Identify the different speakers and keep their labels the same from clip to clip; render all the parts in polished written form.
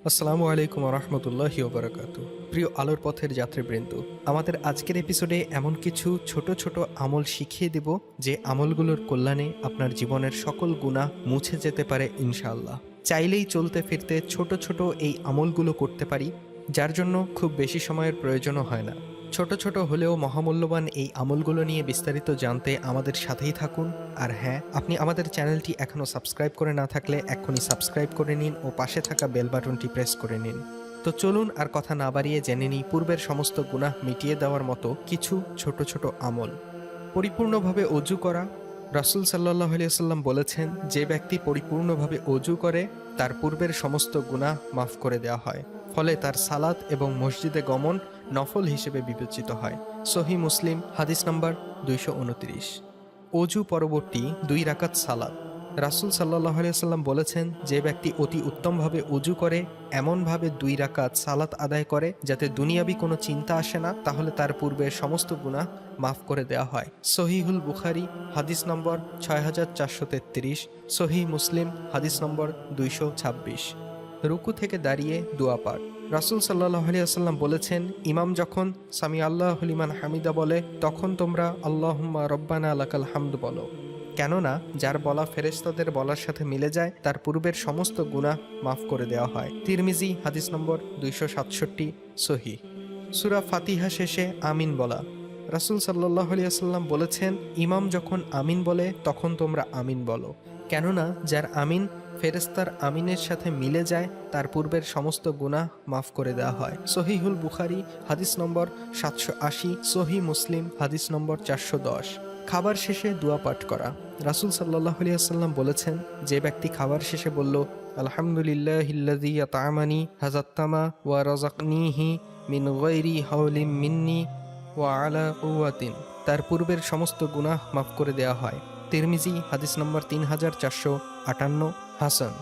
Speaker 1: আসসালামু আলাইকুম রহমতুল্লাহি ওবরাকাতু। প্রিয় আলোর পথের যাত্রীবৃন্দ, আমাদের আজকের এপিসোডে এমন কিছু ছোট ছোট আমল শিখিয়ে দেব যে আমলগুলোর কল্যাণে আপনার জীবনের সকল গুনাহ মুছে যেতে পারে ইনশাআল্লাহ। চাইলেই চলতে ফিরতে ছোট ছোট এই আমলগুলো করতে পারি, যার জন্য খুব বেশি সময়ের প্রয়োজনও হয় না। ছোট ছোট হলেও মহামূল্যবান এই আমলগুলো নিয়ে বিস্তারিত জানতে আমাদের সাথেই থাকুন। আর হ্যাঁ, আপনি আমাদের চ্যানেলটি এখনও সাবস্ক্রাইব করে না থাকলে এক্ষুনি সাবস্ক্রাইব করে নিন ও পাশে থাকা বেল বাটনটি প্রেস করে নিন। তো চলুন আর কথা না বাড়িয়ে জেনে নিই পূর্বের সমস্ত গুনাহ মিটিয়ে দেওয়ার মতো কিছু ছোট ছোট আমল। পরিপূর্ণভাবে অজু করা। রাসূল সাল্লাল্লাহু আলাইহি ওয়াসাল্লাম বলেছেন, যে ব্যক্তি পরিপূর্ণভাবে অজু করে তার পূর্বের সমস্ত গুনাহ মাফ করে দেওয়া হয়, ফলে তার সালাত এবং মসজিদে গমন নফল হিসেবে বিবেচিত হয়। সহিহ মুসলিম, হাদিস নম্বর 229। অজু পরবর্তী 2 রাকাত সালাত। রাসূল সাল্লাল্লাহু আলাইহি ওয়াসাল্লাম বলেছেন, যে ব্যক্তি অতি উত্তমভাবে অজু করে এমনভাবে 2 রাকাত সালাত আদায় করে যাতে দুনিয়াবি কোনো চিন্তা আসে না, তাহলে তার পূর্বের সমস্ত গুনাহ মাফ করে দেওয়া হয়। সহিহুল বুখারী, হাদিস নম্বর 6433। সহিহ মুসলিম, হাদিস নম্বর 226। রুকু থেকে দাঁড়িয়ে দোয়া পাঠ। রাসূল সাল্লাল্লাহু আলাইহি ওয়াসাল্লাম বলেছেন, ইমাম যখন সামি আল্লাহু লিমান হামিদা বলে তখন তোমরা আল্লাহুম্মা রব্বানা লাকাল হামদ বলো। কেননা যার বলা ফেরেশতাদের বলার সাথে মিলে যায় তার পূর্বের সমস্ত গুনাহ মাফ করে দেওয়া হয়। তিরমিজি, হাদিস নম্বর 267। সহিহ। সূরা ফাতিহা শেষে আমিন বলা। রাসূল সাল্লাল্লাহু আলাইহি ওয়াসাল্লাম বলেছেন, ইমাম যখন আমিন বলে তখন তোমরা আমিন বলো। কেননা যার আমিন ফেরেশতার আমিনের সাথে মিলে যায় তার পূর্বের সমস্ত গুনাহ মাফ করে দেওয়া হয়। সহিহুল বুখারী, হাদিস নম্বর 780। সহিহ মুসলিম, হাদিস নম্বর 410। খাবার শেষে দোয়া পাঠ করা। রাসূল সাল্লাল্লাহু আলাইহি ওয়াসাল্লাম বলেছেন, যে ব্যক্তি খাবার শেষে বলল, আলহামদুলিল্লাহিল্লাযী আত'আমানি হাযাত্তামা ওয়া রাযাকনিহি মিন গায়রি হাওলিন মিন্নি ওয়া আলা কুওয়াতিন, তার পূর্বের সমস্ত গুনাহ মাফ করে দেওয়া হয়। তিরমিজি, হাদিস নম্বর 3458। হাসান।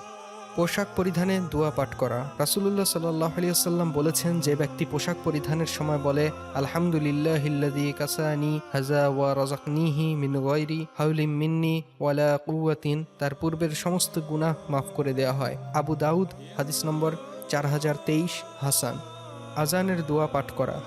Speaker 1: পোশাক পরিধানে দোয়া পাঠ করা। রাসূলুল্লাহ সাল্লাল্লাহু আলাইহি ওয়াসাল্লাম বলেছেন, যে ব্যক্তি পোশাক পরিধানের সময় বলে আলহামদুলিল্লাহিল্লাযী কাসানি হাযা ওয়া রাযাকনিহি মিন গায়রি হাওলিন মিন্নি ওয়ালা কুওয়াতিন, তার পূর্বের সমস্ত গুনাহ মাফ করে দেওয়া হয়। আবু দাউদ, হাদিস নম্বর 4023। হাসান। আজানের দোয়া পাঠ করা।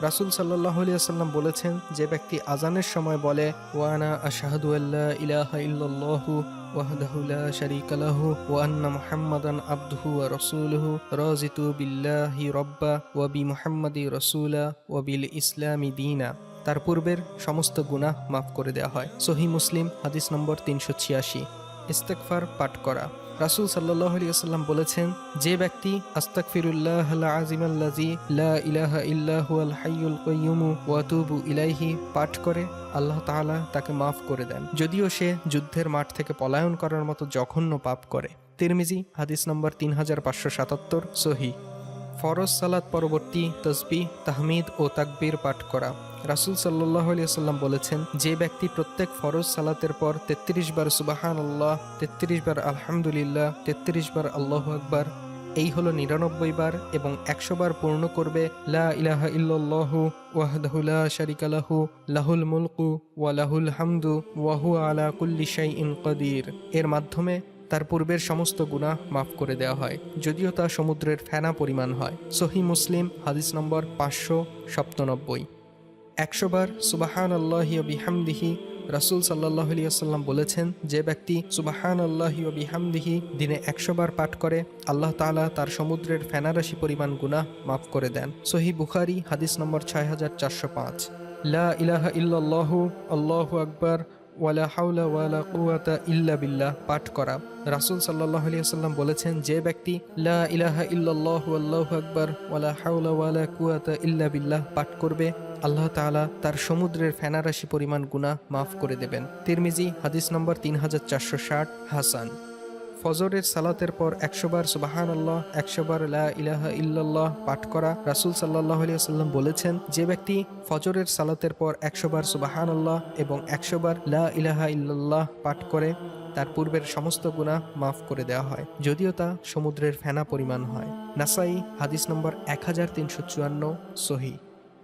Speaker 1: রাসূল সাল্লাল্লাহু আলাইহি ওয়াসাল্লাম বলেছেন, যে ব্যক্তি আজানের সময় বলে ওয়ানা আশহাদু আল্লা ইলাহা ইল্লাল্লাহু ওয়াহদাহু লা শারীকা লাহু ওয়া আন্না মুহাম্মাদান আবদুহু ওয়া রাসূলুহু রাযিতু বিল্লাহি রাব্বা ওয়া বি মুহাম্মাদি রাসূলা ওয়া বিল ইসলামি দীনা, তার পূর্বের সমস্ত গুনাহ মাফ করে দেওয়া হয়। সহিহ মুসলিম, হাদিস নম্বর 386। ইস্তেগফার পাঠ করা। রাসূল সাল্লাল্লাহু আলাইহি ওয়াসাল্লাম বলেছেন, যে ব্যক্তি আস্তাগফিরুল্লাহাল আযীমাল্লাযী লা ইলাহা ইল্লা হুয়াল হাইয়ুল কাইয়্যুম ওয়া আতুবু ইলাইহি পাঠ করে আল্লাহ তাআলা তাকে মাফ করে দেন, যদিও সে যুদ্ধের মাঠ থেকে পলায়ন করার মতো জঘন্য পাপ করে। তিরমিজি, হাদিস নম্বর 3577। সহিহ। ফরজ সালাত পরবর্তী তাসবিহ, তাহমিদ ও তাকবীর পাঠ করা। রাসূল সাল্লাল্লাহু আলাইহি ওয়াসাল্লাম বলেছেন, যে ব্যক্তি প্রত্যেক ফরজ সালাতের পর 33 বার সুবহানাল্লাহ, 33 বার আলহামদুলিল্লাহ, 33 বার আল্লাহু আকবার, এই হলো 99 বার, এবং 100 বার পূর্ণ করবে লা ইলাহা ইল্লাল্লাহু ওয়াহদাহু লা শারীকা লাহু লাহুল মুলকু ওয়া লাহুল হামদু ওয়া হুয়া আলা কুল্লি শাইইন কাদির, এর মাধ্যমে তার পূর্বের সমস্ত গুনাহ মাফ করে দেওয়া হয়, যদিও তা সমুদ্রের ফেনা পরিমাণ হয়। সহিহ মুসলিম, হাদিস নম্বর 597। 100 বার সুবহানাল্লাহি ওয়া বিহামদিহি। রাসূল সাল্লাল্লাহু আলাইহি ওয়াসাল্লাম বলেছেন, যে ব্যক্তি সুবহানাল্লাহি ওয়া বিহামদিহি দিনে 100 বার পাঠ করে আল্লাহ তাআলা তার সমুদ্রের ফেনারাশি পরিমাণ গুনাহ মাফ করে দেন। সহিহ বুখারী, হাদিস নম্বর 6405। লা ইলাহা ইল্লাল্লাহু আল্লাহু আকবার ওয়ালা হাওলা ওয়ালা কুওয়াতা ইল্লা বিল্লাহ পাঠ করা। রাসূল সাল্লাল্লাহু আলাইহি ওয়াসাল্লাম বলেছেন, যে ব্যক্তি লা ইলাহা ইল্লাল্লাহু আল্লাহু আকবার ওয়ালা হাওলা ওয়ালা কুওয়াতা ইল্লা বিল্লাহ পাঠ করবে, আল্লাহ তাআলা তার সমুদ্রের ফেনারাশি পরিমাণ গুনাহ মাফ করে দেবেন। তিরমিজি, হাদিস নম্বর 3460। হাসান। ফজরের সালাতের পর 100 বার সুবহানাল্লাহ, 100 বার লা ইলাহা ইল্লাল্লাহ পাঠ করা। রাসূল সাল্লাল্লাহু আলাইহি ওয়াসাল্লাম বলেছেন, যে ব্যক্তি ফজরের সালাতের পর 100 বার সুবহানাল্লাহ এবং 100 বার লা ইলাহা ইল্লাল্লাহ পাঠ করে তার পূর্বের সমস্ত গুনাহ মাফ করে দেওয়া হয়, যদিও তা সমুদ্রের ফেনা পরিমাণ হয়। নাসাই, হাদিস নম্বর 1354। সহিহ।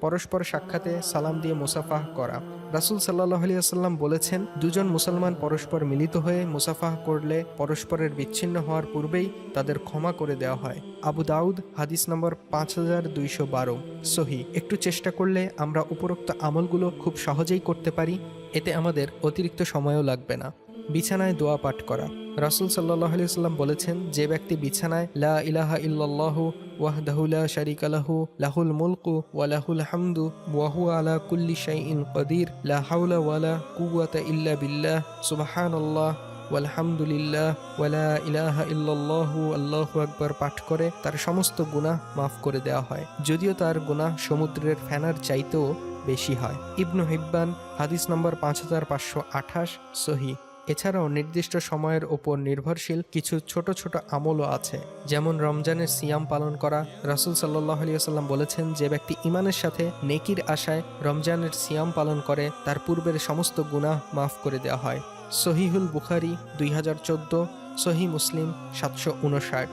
Speaker 1: পরস্পর সাক্ষাতে সালাম দিয়ে মুসাফাহ করা। রাসূল সাল্লাল্লাহু আলাইহি ওয়াসাল্লাম বলেছেন, দুজন মুসলমান পরস্পর মিলিত হয়ে মুসাফাহ করলে পরস্পরের বিচ্ছিন্ন হওয়ার পূর্বেই তাদের ক্ষমা করে দেওয়া হয়। আবু দাউদ, হাদিস নম্বর 5212। সহি। একটু চেষ্টা করলে আমরা উপরোক্ত আমলগুলো খুব সহজেই করতে পারি। এতে আমাদের অতিরিক্ত সময়ও লাগবে না। বিছানায় দোয়া পাঠ করা। রাসূল সাল্লাল্লাহু আলাইহি ওয়াসাল্লাম বলেছেন, যে ব্যক্তি বিছানায় লা ইলাহা ইল্লাল্লাহু ওয়াহদাহু লা শারীকা লাহু লাহুল মুলকু ওয়া লাহুল হামদু ওয়া হুয়া আলা কুল্লি শাইইন কাদির লা হাওলা ওয়ালা কুওয়াতা ইল্লা বিল্লাহ সুবহানাল্লাহ ওয়ালহামদুলিল্লাহ ওয়া লা ইলাহা ইল্লাল্লাহু আল্লাহু আকবার পাঠ করে তার সমস্ত গুনাহ মাফ করে দেওয়া হয়, যদিও তার গুনাহ সমুদ্রের ফেনার চাইতেও বেশি হয়। ইবনু হিব্বান, হাদিস নম্বর 5528। সহি। এছাড়াও নির্দিষ্ট সময়ের ওপর নির্ভরশীল কিছু ছোট ছোট আমলও আছে, যেমন রমজানের সিয়াম পালন করা। রাসূল সাল্লাল্লাহু আলাইহি ওয়াসাল্লাম বলেছেন, যে ব্যক্তি ঈমানের সাথে নেকির আশায় রমজানের সিয়াম পালন করে তার পূর্বের সমস্ত গুনাহ মাফ করে দেওয়া হয়। সহিহুল বুখারী 2014, সহি মুসলিম 759।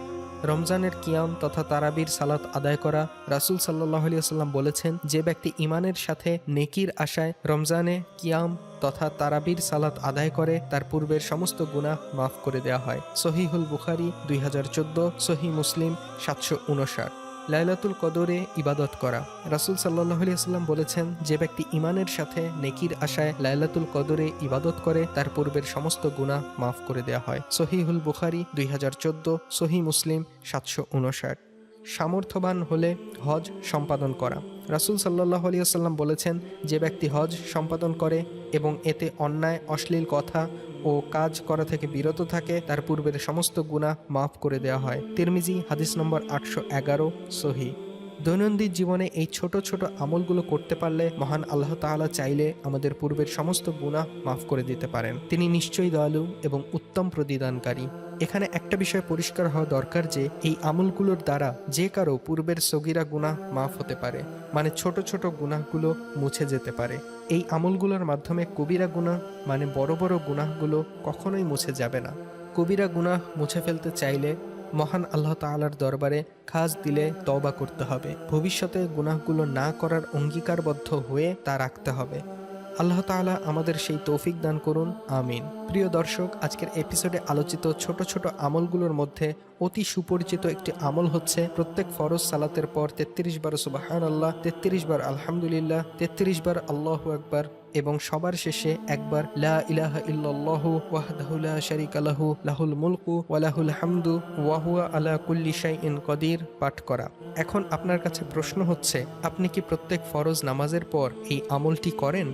Speaker 1: রমজানের কিয়াম তথা তারাবির সালাত আদায় করা। রাসূল সাল্লাল্লাহু আলাইহি ওয়াসাল্লাম বলেছেন, যে ব্যক্তি ঈমানের সাথে নেকির আশায় রমজানে কিয়াম তথা তারাবির সালাত আদায় করে তার পূর্বের সমস্ত গুনাহ মাফ করে দেওয়া হয়। সহিহুল বুখারী 2014, সহি মুসলিম 759। লাইলাতুল কদরে ইবাদত করা। রাসূল সাল্লাল্লাহু আলাইহি ওয়াসাল্লাম বলেছেন, যে ব্যক্তি ঈমানের সাথে নেকির আশায় লাইলাতুল কদরে ইবাদত করে তার পূর্বের সমস্ত গুনাহ মাফ করে দেওয়া হয়। সহিহুল বুখারী 2014, সহি মুসলিম 759। সামর্থ্যবান হলে হজ সম্পাদন করা। রাসূল সাল্লাল্লাহু আলাইহি ওয়াসাল্লাম বলেছেন, যে ব্যক্তি হজ সম্পাদন করে এবং এতে অন্যায় অশ্লীল কথা ও কাজ করা থেকে বিরত থাকে তার পূর্বের সমস্ত গুনাহ মাফ করে দেওয়া হয়। তিরমিজি, হাদিস নম্বর 811। সহি। দৈনন্দিন জীবনে এই ছোট ছোট আমলগুলো করতে পারলে মহান আল্লাহ তাআলা চাইলে আমাদের পূর্বের সমস্ত গুনাহ মাফ করে দিতে পারেন। তিনি নিশ্চয়ই দয়ালু এবং উত্তম প্রতিদানকারী। এখানে একটা বিষয় পরিষ্কার হওয়া দরকার যে এই আমলগুলোর দ্বারা যে কারো পূর্বের সগীরা গুনাহ মাফ হতে পারে, মানে ছোট ছোট গুনাহগুলো মুছে যেতে পারে। এই আমলগুলোর মাধ্যমে কবিরা গুনাহ মানে বড় বড় গুনাহগুলো কখনোই মুছে যাবে না। কবিরা গুনাহ মুছে ফেলতে চাইলে মহান আল্লাহ তাআলার দরবারে খাস দিলে তওবা করতে হবে। ভবিষ্যতে গুনাহগুলো না করার অঙ্গীকারবদ্ধ হয়ে তা রাখতে হবে। আল্লাহ তাআলা আমাদের সেই তৌফিক দান করুন, আমিন। প্রিয় দর্শক, আজকের এপিসোডে আলোচিত ছোট ছোট আমলগুলোর মধ্যে অতি সুপরিচিত একটি আমল হচ্ছে প্রত্যেক ফরজ সালাতের পর 33 বার সুবহানাল্লাহ, 33 বার আলহামদুলিল্লাহ, 33 বার আল্লাহু আকবার এবং সবার শেষে একবার লা ইলাহা ইল্লাল্লাহু ওয়াহদাহু লা শারীকা লাহু লাহুল মুলকু ওয়া লাহুল হামদু ওয়া হুয়া আলা কুল্লি শাইইন কাদির পাঠ করা। এখন আপনার কাছে প্রশ্ন হচ্ছে, আপনি কি প্রত্যেক ফরজ নামাজের পর এই আমলটি করেন,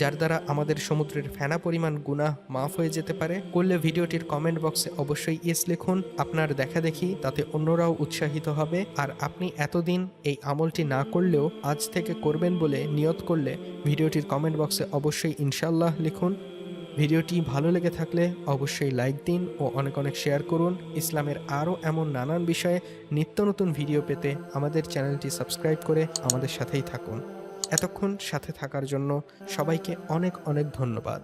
Speaker 1: যার দ্বারা আমাদের সমুদ্রের ফেনা পরিমাণ গুনাহ মাফ হয়ে যেতে পারে? করলে ভিডিওটির কমেন্ট বক্সে অবশ্যই ইয়েস লিখুন। আপনার দেখা দেখি তাতে অন্যরাও উৎসাহিত হবে। আর আপনি এতদিন এই আমলটি না করলেও আজ থেকে করবেন বলে নিয়ত করলে ভিডিওটির কমেন্ট বক্সে অবশ্যই ইনশাআল্লাহ লিখুন। ভিডিওটি ভালো লেগে থাকলে অবশ্যই লাইক দিন ও অনেক অনেক শেয়ার করুন। ইসলামের আরও এমন নানান বিষয়ে নিত্য নতুন ভিডিও পেতে আমাদের চ্যানেলটি সাবস্ক্রাইব করে আমাদের সাথেই থাকুন। এতক্ষণ সাথে থাকার জন্য সবাইকে অনেক অনেক ধন্যবাদ।